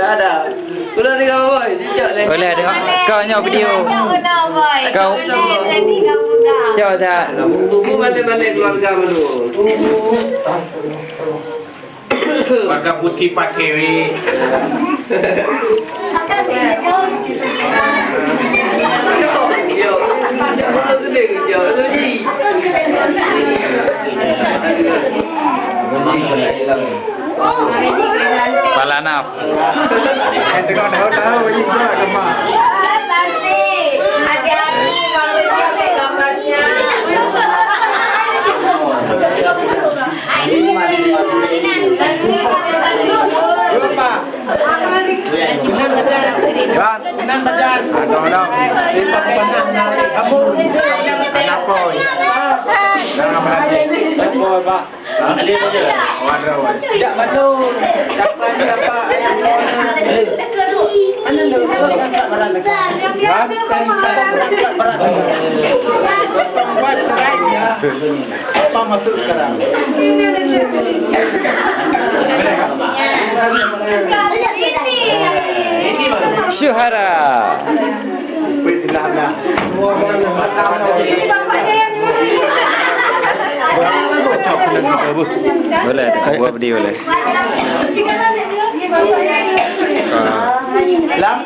Ada. Pulang dengan boy. Boleh tengok. Kau nyok video. Kau. Jauh dah. Buku balik-balik keluarga dulu. Warga putih pakai we. Pala naf. Tengok tahu ini semua kemak. Senang badan. Tolong. Kamu anak boy. Jangan berhenti. Boy, Pak. Ali saja. Waduh. Tidak betul. Dapat apa yang mana dulu tak barang dekat. Apa masuk sekarang? Syuhara. Boleh, buat video boleh. Lam.